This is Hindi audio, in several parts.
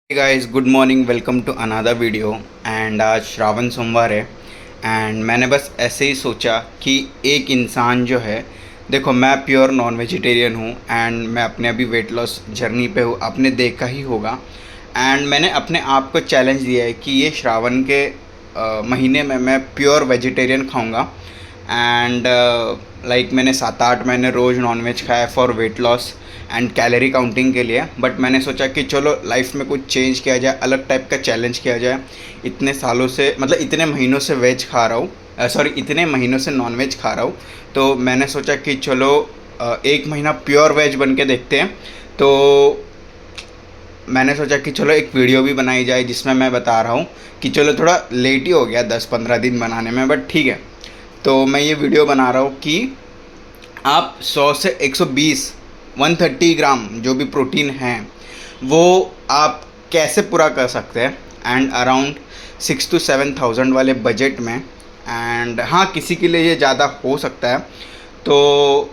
Guys, good morning. Welcome to another video. And आज श्रावण सोमवार है। एंड मैंने बस ऐसे ही सोचा कि एक इंसान जो है, देखो मैं प्योर नॉन वेजिटेरियन हूँ एंड मैं अपने अभी वेट लॉस जर्नी पे हूँ, आपने देखा ही होगा। एंड मैंने अपने आप को चैलेंज दिया है कि ये श्रावण के महीने में मैं प्योर वेजिटेरियन खाऊंगा। एंड लाइक मैंने 7-8 महीने रोज़ नॉनवेज खाया for weight loss and calorie counting के लिए। बट मैंने सोचा कि चलो लाइफ में कुछ चेंज किया जाए, अलग टाइप का चैलेंज किया जाए। इतने सालों से, मतलब इतने महीनों से वेज खा रहा हूँ, सॉरी इतने महीनों से नॉनवेज खा रहा हूँ। तो मैंने सोचा कि चलो एक महीना प्योर वेज बन के देखते हैं। तो मैंने सोचा कि चलो एक वीडियो भी बनाई जाए जिसमें मैं बता रहा हूँ कि चलो थोड़ा लेट ही हो गया 10-15 दिन बनाने में, बट ठीक है। तो मैं ये वीडियो बना रहा हूँ कि आप 100 से 120 130 ग्राम जो भी प्रोटीन है वो आप कैसे पूरा कर सकते हैं एंड अराउंड 6 to 7 thousand वाले बजट में। एंड हाँ, किसी के लिए ये ज़्यादा हो सकता है। तो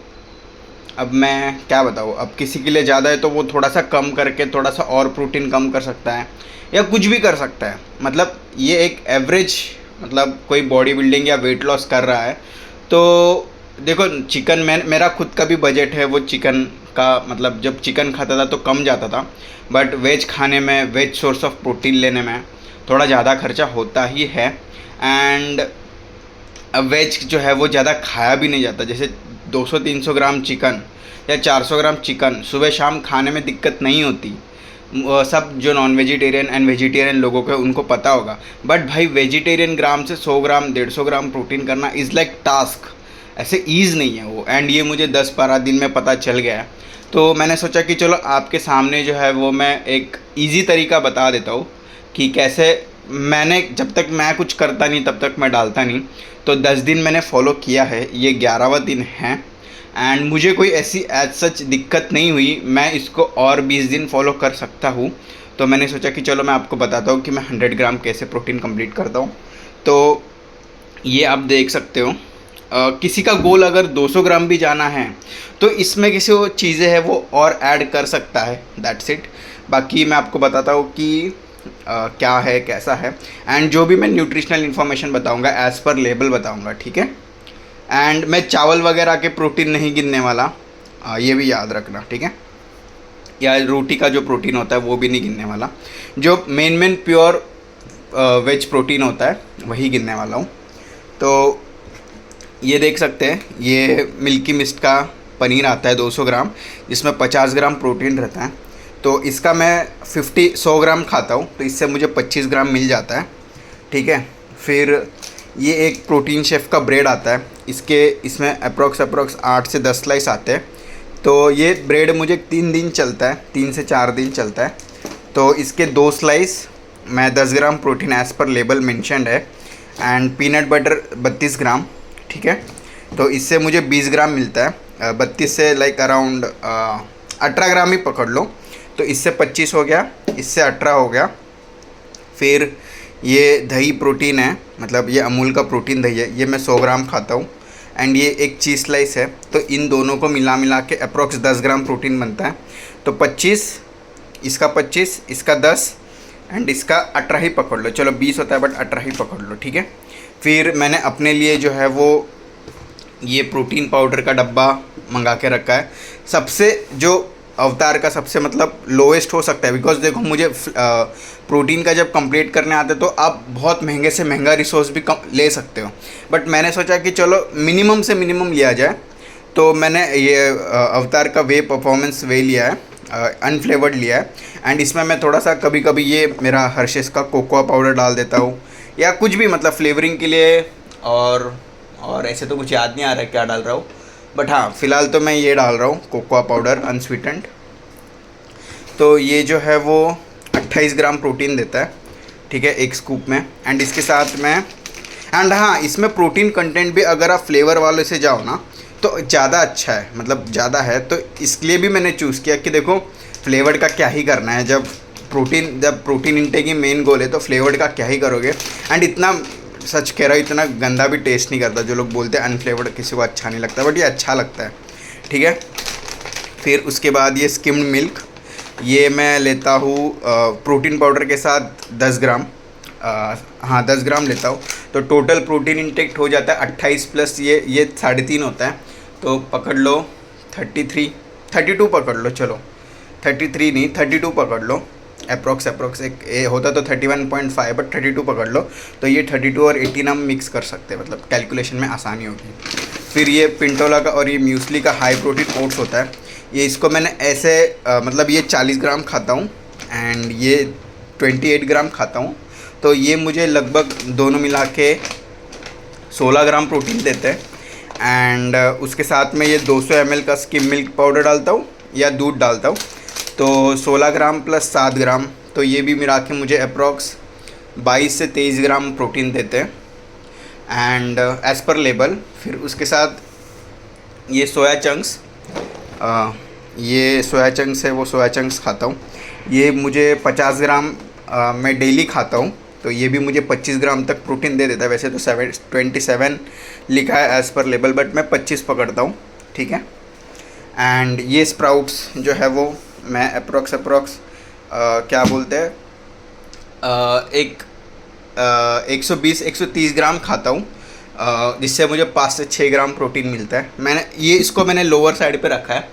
अब मैं क्या बताऊँ, अब किसी के लिए ज़्यादा है तो वो थोड़ा सा कम करके थोड़ा सा और प्रोटीन कम कर सकता है या कुछ भी कर सकता है। मतलब ये एक एवरेज, मतलब कोई बॉडी बिल्डिंग या वेट लॉस कर रहा है तो देखो, चिकन में मेरा खुद का भी बजट है, वो चिकन का मतलब जब चिकन खाता था तो कम जाता था। बट वेज खाने में, वेज सोर्स ऑफ प्रोटीन लेने में थोड़ा ज़्यादा खर्चा होता ही है। एंड अब वेज जो है वो ज़्यादा खाया भी नहीं जाता। जैसे 200-300 ग्राम चिकन या 400 ग्राम चिकन सुबह शाम खाने में दिक्कत नहीं होती। सब जो नॉन वेजिटेरियन एंड वेजिटेरियन लोगों को उनको पता होगा। बट भाई वेजिटेरियन ग्राम से 100 ग्राम 150 ग्राम प्रोटीन करना इज़ लाइक टास्क, ऐसे ईज़ नहीं है वो। एंड ये मुझे 10-12 दिन में पता चल गया है। तो मैंने सोचा कि चलो आपके सामने जो है वो मैं एक ईज़ी तरीका बता देता हूँ कि कैसे। मैंने जब तक मैं कुछ करता नहीं तब तक मैं डालता नहीं। तो 10 दिन मैंने फॉलो किया है, ये 11वां दिन है। एंड मुझे कोई ऐसी एज सच दिक्कत नहीं हुई, मैं इसको और 20 दिन फॉलो कर सकता हूँ। तो मैंने सोचा कि चलो मैं आपको बताता हूँ कि मैं 100 ग्राम कैसे प्रोटीन कंप्लीट करता हूँ। तो ये आप देख सकते हो। किसी का गोल अगर 200 ग्राम भी जाना है तो इसमें किसी वो चीज़ें हैं वो और ऐड कर सकता है, दैट्स इट। बाकी मैं आपको बताता हूँ कि क्या है कैसा है। एंड जो भी मैं न्यूट्रिशनल इन्फॉर्मेशन बताऊँगा एज़ पर लेबल बताऊँगा, ठीक है। एंड मैं चावल वगैरह के प्रोटीन नहीं गिनने वाला, ये भी याद रखना, ठीक है। या रोटी का जो प्रोटीन होता है वो भी नहीं गिनने वाला। जो मेन प्योर वेज प्रोटीन होता है वही गिनने वाला हूँ। तो ये देख सकते हैं, ये मिल्की मिस्ट का पनीर आता है 200 ग्राम, जिसमें 50 ग्राम प्रोटीन रहता है। तो इसका मैं 100 ग्राम खाता हूँ तो इससे मुझे 25 ग्राम मिल जाता है, ठीक है। फिर ये एक प्रोटीन शेफ़ का ब्रेड आता है, इसमें अप्रोक्स 8 से 10 स्लाइस आते हैं। तो ये ब्रेड मुझे 3 दिन चलता है, 3 से 4 दिन चलता है। तो इसके 2 स्लाइस मैं 10 gram protein as per label mentioned है। एंड पीनट बटर 32 ग्राम, ठीक है। तो इससे मुझे 20 ग्राम मिलता है। 32 से लाइक अराउंड 18 ग्राम ही पकड़ लो। तो इससे 25 हो गया, इससे 18 हो गया। फिर ये दही प्रोटीन है, मतलब ये अमूल का प्रोटीन दही है, ये मैं 100 ग्राम खाता हूँ। एंड ये एक चीज़ स्लाइस है। तो इन दोनों को मिला के अप्रोक्स 10 ग्राम प्रोटीन बनता है। तो 25, इसका 25, इसका 10 एंड इसका 18 ही पकड़ लो। चलो 20 होता है बट 18 ही पकड़ लो, ठीक है। फिर मैंने अपने लिए जो है वो ये प्रोटीन पाउडर का डब्बा मंगा के रखा है। सबसे जो अवतार का सबसे मतलब लोएस्ट हो सकता है, बिकॉज देखो मुझे प्रोटीन का जब कंप्लीट करने आते तो आप बहुत महंगे से महंगा रिसोर्स भी ले सकते हो। बट मैंने सोचा कि चलो मिनिमम से मिनिमम लिया जाए। तो मैंने ये अवतार का वे परफॉर्मेंस वे लिया है, अनफ्लेवर्ड लिया है। एंड इसमें मैं थोड़ा सा कभी कभी ये मेरा हर्षेस का कोकोआ पाउडर डाल देता हूँ या कुछ भी, मतलब फ्लेवरिंग के लिए। और ऐसे तो कुछ याद नहीं आ रहा है क्या डाल रहा हूँ, बट हाँ फ़िलहाल तो मैं ये डाल रहा हूँ कोकोआ पाउडर अनस्वीटेंड। तो ये जो है वो 28 ग्राम प्रोटीन देता है, ठीक है, एक स्कूप में। एंड इसके साथ में हाँ, इसमें प्रोटीन कंटेंट भी अगर आप फ्लेवर वाले से जाओ ना तो ज़्यादा अच्छा है, मतलब ज़्यादा है। तो इसलिए भी मैंने चूज़ किया कि देखो फ्लेवर्ड का क्या ही करना है, जब प्रोटीन इंटेक की मेन गोल है तो फ्लेवर्ड का क्या ही करोगे। एंड इतना सच कह रहा हूँ, इतना गंदा भी टेस्ट नहीं करता। जो लोग बोलते हैं अनफ्लेवर्ड किसी को अच्छा नहीं लगता, बट ये अच्छा लगता है, ठीक है। फिर उसके बाद ये स्किम्ड मिल्क, ये मैं लेता हूँ प्रोटीन पाउडर के साथ 10 ग्राम, हाँ 10 ग्राम लेता हूँ। तो टोटल प्रोटीन इंटेक हो जाता है 28 प्लस ये 3.5 होता है। तो पकड़ लो 33, 32 पकड़ लो, चलो 33 नहीं 32 पकड़ लो, अप्रोक्स एक ये होता तो 31.5 बट 32 पकड़ लो। तो ये 32 और 18 हम मिक्स कर सकते हैं, मतलब कैलकुलेशन में आसानी होगी। फिर ये पिंटोला का और ये म्यूसली का हाई प्रोटीन ओट्स होता है, ये इसको मैंने ऐसे मतलब ये 40 ग्राम खाता हूँ एंड ये 28 ग्राम खाता हूँ। तो ये मुझे लगभग दोनों मिला के 16 ग्राम प्रोटीन देते हैं। एंड उसके साथ में ये 200 ml का स्किम मिल्क पाउडर डालता हूँ या दूध डालता हूँ। तो 16 ग्राम प्लस 7 ग्राम, तो ये भी मिला के मुझे अप्रॉक्स 22 से 23 ग्राम प्रोटीन देते हैं एंड एज़ पर लेबल। फिर उसके साथ ये सोया चंक्स, ये सोया चंक्स है, वो सोया चंक्स खाता हूँ। ये मुझे 50 ग्राम मैं डेली खाता हूँ, तो ये भी मुझे 25 ग्राम तक प्रोटीन दे देता है। वैसे तो 27 लिखा है एज़ पर लेबल, बट मैं 25 पकड़ता हूँ, ठीक है। एंड ये स्प्राउट्स जो है वो मैं अप्रॉक्स क्या बोलते हैं 120-130 ग्राम खाता हूँ, जिससे मुझे 5 से 6 ग्राम प्रोटीन मिलता है। मैंने लोअर साइड पे रखा है।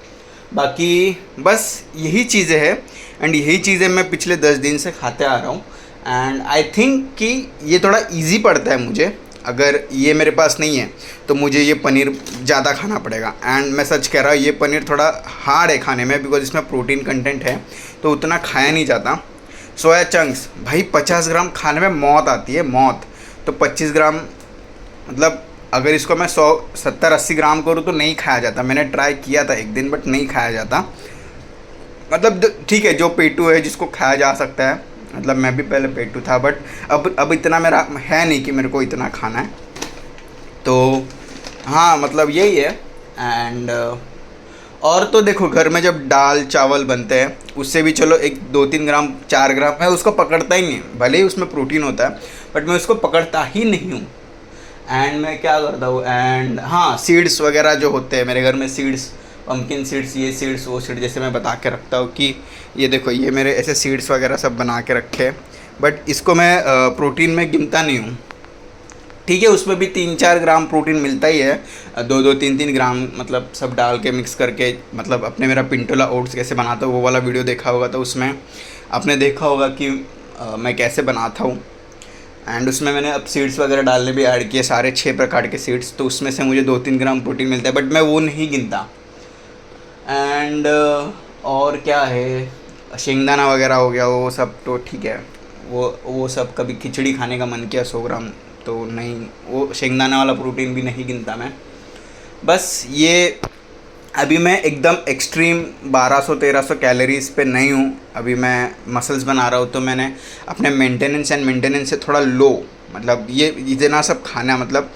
बाकी बस यही चीज़ें हैं एंड यही चीज़ें मैं पिछले 10 दिन से खाते आ रहा हूँ एंड आई थिंक कि ये थोड़ा इजी पड़ता है मुझे। अगर ये मेरे पास नहीं है तो मुझे ये पनीर ज़्यादा खाना पड़ेगा। एंड मैं सच कह रहा हूँ, ये पनीर थोड़ा हार्ड है खाने में बिकॉज इसमें प्रोटीन कंटेंट है, तो उतना खाया नहीं जाता। सोया चंक्स भाई 50 ग्राम खाने में मौत आती है, मौत। तो 25 ग्राम मतलब अगर इसको मैं 70-80 ग्राम करूँ तो नहीं खाया जाता। मैंने ट्राई किया था एक दिन बट नहीं खाया जाता। मतलब ठीक है, जो पेटू है जिसको खाया जा सकता है, मतलब मैं भी पहले पेटू था बट अब इतना मेरा है नहीं कि मेरे को इतना खाना है। तो हाँ मतलब यही है। एंड और तो देखो घर में जब दाल चावल बनते हैं उससे भी चलो 1-2-3 ग्राम 4 ग्राम मैं उसको पकड़ता ही नहीं, भले ही उसमें प्रोटीन होता है बट मैं उसको पकड़ता ही नहीं हूँ। एंड मैं क्या करता हूँ, एंड हाँ सीड्स वगैरह जो होते हैं मेरे घर में, सीड्स पम्पकिन सीड्स, ये सीड्स वो सीड्स, जैसे मैं बता के रखता हूँ कि ये देखो ये मेरे ऐसे सीड्स वगैरह सब बना के रखे हैं। बट इसको मैं प्रोटीन में गिनता नहीं हूँ, ठीक है। उसमें भी 3-4 ग्राम प्रोटीन मिलता ही है, 2-3 ग्राम मतलब सब डाल के मिक्स करके। मतलब अपने मेरा पिंटोला ओट्स कैसे बनाता हूँ वो वाला वीडियो देखा होगा, तो उसमें आपने देखा होगा कि मैं कैसे बनाता हूँ। एंड उसमें मैंने अब सीड्स वगैरह डालने भी ऐड किए, सारे 6 प्रकार के सीड्स, तो उसमें से मुझे 2-3 ग्राम प्रोटीन मिलता है बट मैं वो नहीं गिनता। एंड और क्या है, शेंगदाना वगैरह हो गया वो सब, तो ठीक है। वो सब कभी खिचड़ी खाने का मन किया 100 ग्राम, तो नहीं, वो शेंगदाना वाला प्रोटीन भी नहीं गिनता मैं। बस ये अभी मैं एकदम एक्सट्रीम 1200-1300 कैलोरीज़ पे नहीं हूँ। अभी मैं मसल्स बना रहा हूँ, तो मैंने अपने मेंटेनेंस से थोड़ा लो, मतलब ये इतना सब खाना मतलब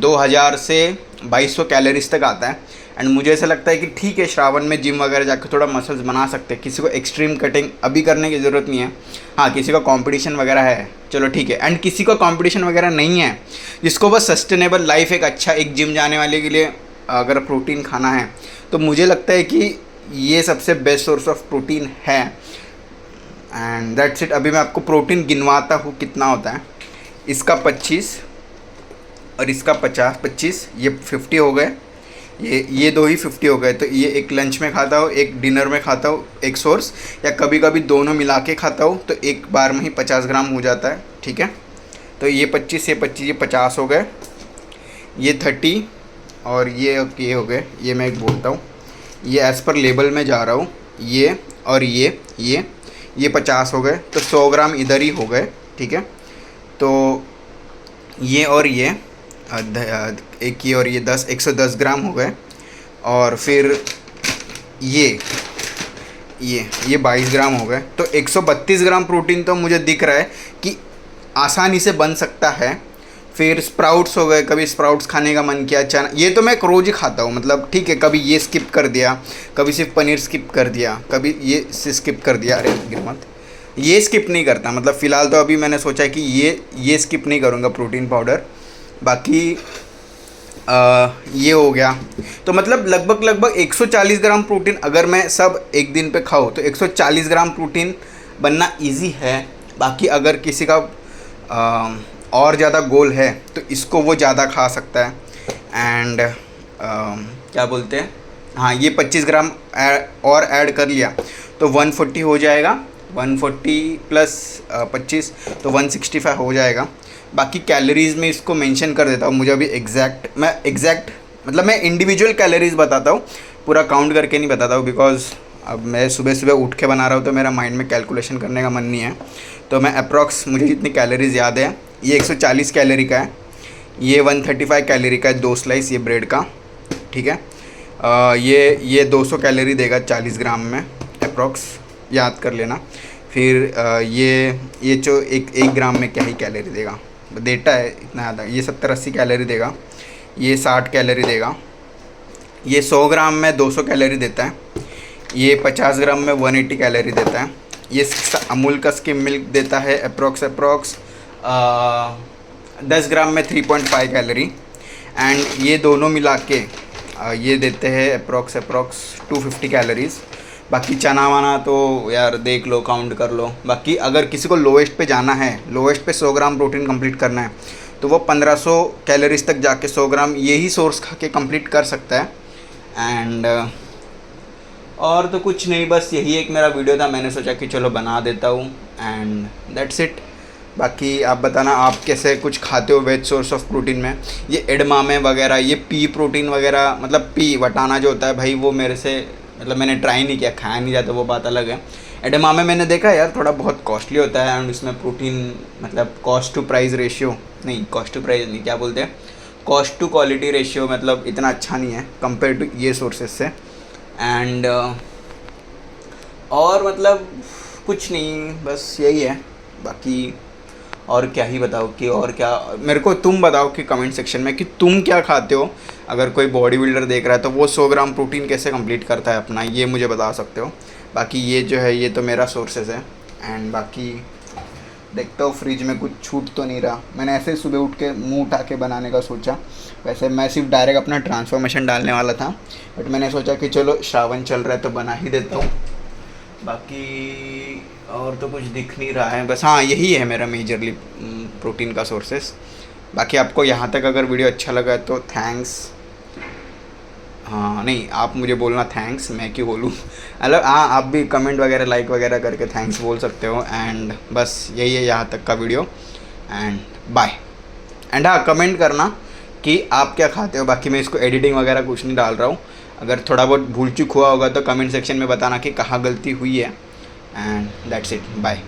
2000 से 2200 कैलोरीज तक आता है। एंड मुझे ऐसा लगता है कि ठीक है, श्रावण में जिम वगैरह जाकर थोड़ा मसल्स बना सकते हैं, किसी को एक्सट्रीम कटिंग अभी करने की ज़रूरत नहीं है। हाँ किसी का कंपटीशन वगैरह है, चलो ठीक है। एंड किसी को कंपटीशन वगैरह नहीं है, जिसको बस सस्टेनेबल लाइफ एक जिम जाने वाले के लिए अगर प्रोटीन खाना है, तो मुझे लगता है कि ये सबसे बेस्ट सोर्स ऑफ प्रोटीन है। And that's it. अभी मैं आपको प्रोटीन गिनवाता हूँ कितना होता है। इसका 25 और इसका 25, ये 50 हो गए, ये दो ही 50 हो गए। तो ये एक लंच में खाता हूँ, एक डिनर में खाता हूँ, एक सोर्स, या कभी कभी दोनों मिला के खाता हूँ, तो एक बार में ही 50 ग्राम हो जाता है, ठीक है। तो ये 25 ये 50 हो गए, ये 30 और ये हो गए। ये मैं एक बोलता हूँ, ये एज़ पर लेबल में जा रहा हूँ, ये और ये 50 हो गए, तो 100 ग्राम इधर ही हो गए, ठीक है। तो ये और ये एक ही और ये 110 ग्राम हो गए। और फिर ये 22 ग्राम हो गए, तो 132 ग्राम प्रोटीन तो मुझे दिख रहा है कि आसानी से बन सकता है। फिर स्प्राउट्स हो गए, कभी स्प्राउट्स खाने का मन किया, चना, ये तो मैं रोज़ ही खाता हूँ, मतलब ठीक है। कभी ये स्किप कर दिया, कभी सिर्फ पनीर स्किप कर दिया, कभी ये स्किप कर दिया। अरे गिर मत, ये स्किप नहीं करता, मतलब फ़िलहाल तो अभी मैंने सोचा कि ये स्किप नहीं करूँगा प्रोटीन पाउडर। बाकी ये हो गया। तो मतलब लगभग 140 ग्राम प्रोटीन अगर मैं सब एक दिन पे खाऊँ तो 140 ग्राम प्रोटीन बनना इजी है। बाकी अगर किसी का और ज़्यादा गोल है तो इसको वो ज़्यादा खा सकता है। एंड क्या बोलते हैं, हाँ, ये 25 ग्राम और ऐड कर लिया तो 140 हो जाएगा। 140 प्लस 25 तो 165 हो जाएगा। बाकी कैलोरीज़ में इसको मेंशन कर देता हूँ। मुझे अभी एग्जैक्ट मतलब मैं इंडिविजुअल कैलोरीज़ बताता हूँ, पूरा काउंट करके नहीं बताता हूँ, बिकॉज़ अब मैं सुबह सुबह उठ के बना रहा हूँ तो मेरा माइंड में कैलकुलेशन करने का मन नहीं है। तो मैं अप्रॉक्स, मुझे जितनी कैलोरीज़ याद है, ये 140 कैलोरी का है, ये 135 कैलोरी का है 2 स्लाइस ये ब्रेड का, ठीक है। ये 200 कैलोरी देगा 40 ग्राम में अप्रॉक्स, याद कर लेना। फिर ये जो एक ग्राम में क्या ही कैलोरी देगा, देता है इतना ज़्यादा, ये 70-80 कैलोरी देगा, ये 60 कैलोरी देगा, ये 100 ग्राम में 200 कैलोरी देता है, ये 50 ग्राम में 180 कैलोरी देता है, ये अमूल का स्किम मिल्क देता है अप्रॉक्स 10 ग्राम में 3.5 कैलोरी। एंड ये दोनों मिला के ये देते हैं अप्रॉक्स 250 कैलोरीज़। बाकी चना वाना तो यार देख लो, काउंट कर लो। बाकी अगर किसी को लोएस्ट पे जाना है, लोएस्ट पे 100 ग्राम प्रोटीन कंप्लीट करना है, तो वो 1500 कैलोरीज तक जाके 100 ग्राम यही सोर्स खा के कंप्लीट कर सकता है। एंड और तो कुछ नहीं, बस यही एक मेरा वीडियो था, मैंने सोचा कि चलो बना देता हूँ एंड दैट्स इट। बाकी आप बताना आप कैसे कुछ खाते हो वेज सोर्स ऑफ प्रोटीन में। ये एडमामे वगैरह, ये पी प्रोटीन वगैरह, मतलब पी वटाना जो होता है भाई, वो मेरे से मतलब मैंने ट्राई नहीं किया, खाया नहीं जाता, वो बात अलग है। एडमामे मैंने देखा यार थोड़ा बहुत कॉस्टली होता है एंड उसमें प्रोटीन मतलब कॉस्ट टू प्राइस रेशियो नहीं, कॉस्ट टू प्राइस नहीं, क्या बोलते हैं, कॉस्ट टू क्वालिटी रेशियो, मतलब इतना अच्छा नहीं है कंपेयर टू ये सोर्सेज से। एंड और मतलब कुछ नहीं, बस यही है। बाकी और क्या ही बताओ कि और क्या, मेरे को तुम बताओ कि कमेंट सेक्शन में कि तुम क्या खाते हो। अगर कोई बॉडी बिल्डर देख रहा है तो वो 100 ग्राम प्रोटीन कैसे कंप्लीट करता है अपना, ये मुझे बता सकते हो। बाकी ये जो है ये तो मेरा सोर्सेज है। एंड बाकी देखता हूँ फ्रिज में कुछ छूट तो नहीं रहा। मैंने ऐसे ही सुबह उठ के मुँह उठा के बनाने का सोचा, वैसे मैं सिर्फ डायरेक्ट अपना ट्रांसफॉर्मेशन डालने वाला था, बट मैंने सोचा कि चलो श्रावण चल रहा है तो बना ही देता हूँ। बाकी और तो कुछ दिख नहीं रहा है, बस हाँ यही है मेरा मेजरली प्रोटीन का सोर्सेस। बाकी आपको यहाँ तक अगर वीडियो अच्छा लगा तो थैंक्स, हाँ नहीं आप मुझे बोलना थैंक्स, मैं क्यों बोलूँ, मतलब हाँ आप भी कमेंट वगैरह लाइक वगैरह करके थैंक्स बोल सकते हो। एंड बस यही है यहाँ तक का वीडियो एंड बाय। एंड हाँ कमेंट करना कि आप क्या खाते हो। बाकी मैं इसको एडिटिंग वगैरह कुछ नहीं डाल रहा हूँ, अगर थोड़ा बहुत भूल चूक हुआ होगा तो कमेंट सेक्शन में बताना कि कहाँ गलती हुई है। And that's it, bye.